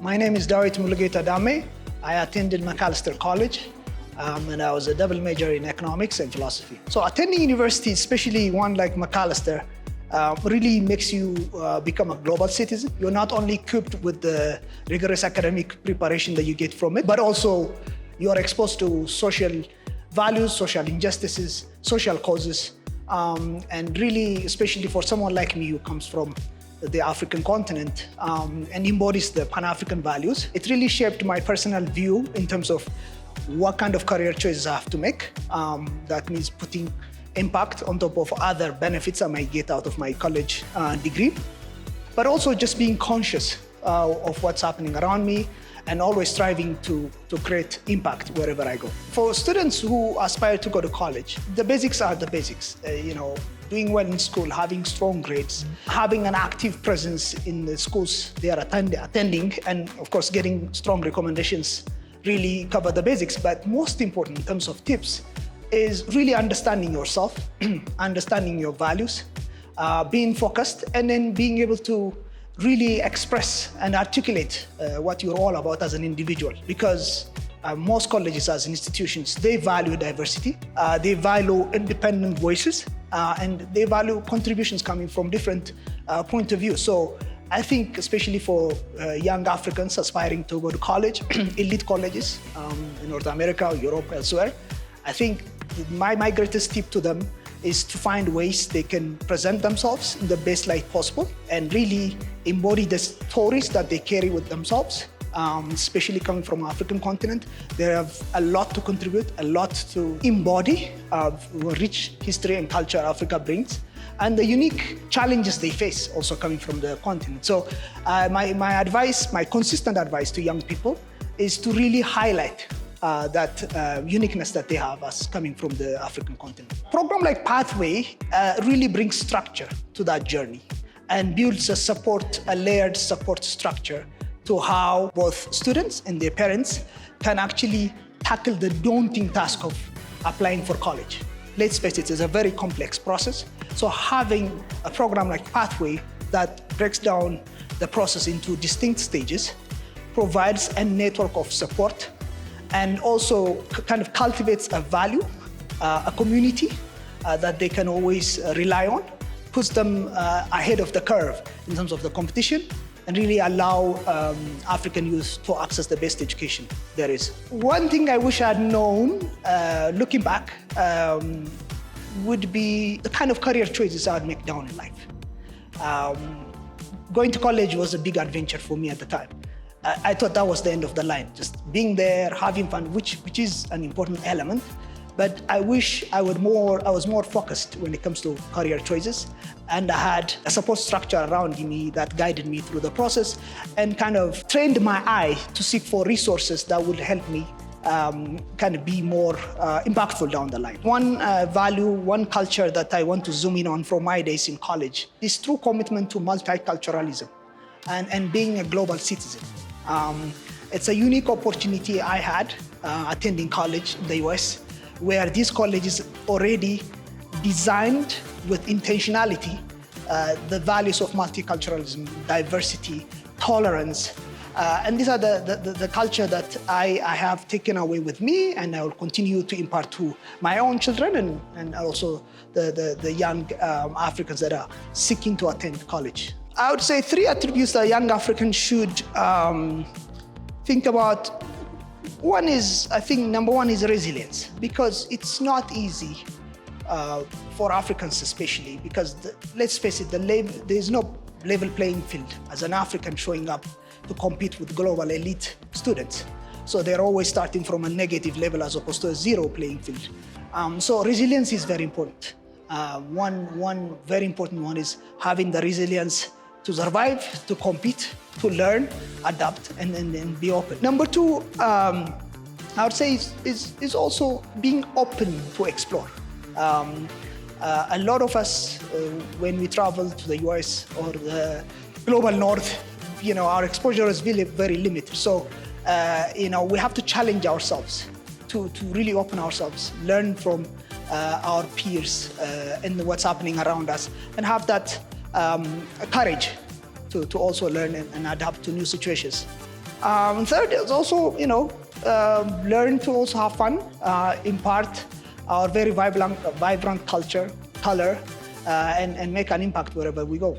My name is Dawit Mulugeta Dame. I attended Macalester College and I was a double major in economics and philosophy. So attending university, especially one like Macalester, really makes you become a global citizen. You're not only equipped with the rigorous academic preparation that you get from it, but also you're exposed to social values, social injustices, social causes, and really, especially for someone like me who comes from the African continent and embodies the Pan-African values, it really shaped my personal view in terms of what kind of career choices I have to make. That means putting impact on top of other benefits I might get out of my college degree, but also just being conscious of what's happening around me and always striving to create impact wherever I go. For students who aspire to go to college, the basics are the basics. Doing well in school, having strong grades, having an active presence in the schools they are attending, and of course getting strong recommendations really cover the basics. But most important in terms of tips is really understanding yourself, understanding your values, being focused, and then being able to really express and articulate what you're all about as an individual. Because most colleges as institutions, they value diversity, they value independent voices, and they value contributions coming from different point of view. So I think especially for young Africans aspiring to go to college, elite colleges in North America, Europe, elsewhere, I think my greatest tip to them is to find ways they can present themselves in the best light possible and really embody the stories that they carry with themselves, especially coming from the African continent. They have a lot to contribute, a lot to embody of rich history and culture Africa brings, and the unique challenges they face also coming from the continent. So my advice, my consistent advice to young people is to really highlight that uniqueness that they have as coming from the African continent. A program like Pathway really brings structure to that journey and builds a layered support structure to how both students and their parents can actually tackle the daunting task of applying for college. Let's face it, it's a very complex process. So having a program like Pathway that breaks down the process into distinct stages provides a network of support and also kind of cultivates a value, a community that they can always rely on, puts them ahead of the curve in terms of the competition, and really allow African youth to access the best education there is. One thing I wish I had known, looking back, would be the kind of career choices I would make down in life. Going to college was a big adventure for me at the time. I thought that was the end of the line, just being there, having fun, which is an important element. But I wish I was more focused when it comes to career choices, and I had a support structure around me that guided me through the process and kind of trained my eye to seek for resources that would help me kind of be more impactful down the line. One value, one culture that I want to zoom in on from my days in college is true commitment to multiculturalism and being a global citizen. It's a unique opportunity I had attending college in the US, where this college is already designed with intentionality the values of multiculturalism, diversity, tolerance, and these are the culture that I have taken away with me, and I will continue to impart to my own children and also the young Africans that are seeking to attend college. I would say 3 attributes that young Africans should think about. One is, I think, number one is resilience, because it's not easy for Africans especially, because let's face it, there is no level playing field as an African showing up to compete with global elite students. So they're always starting from a negative level as opposed to a zero playing field. So resilience is very important. One very important one is having the resilience to survive, to compete, to learn, adapt, and be open. Number 2, I would say is also being open to explore. A lot of us, when we travel to the US or the global north, our exposure is really very limited. So, we have to challenge ourselves to really open ourselves, learn from our peers and what's happening around us, and have that courage to also learn and adapt to new situations. Third is also, learn to also have fun, impart our very vibrant culture, color, and make an impact wherever we go.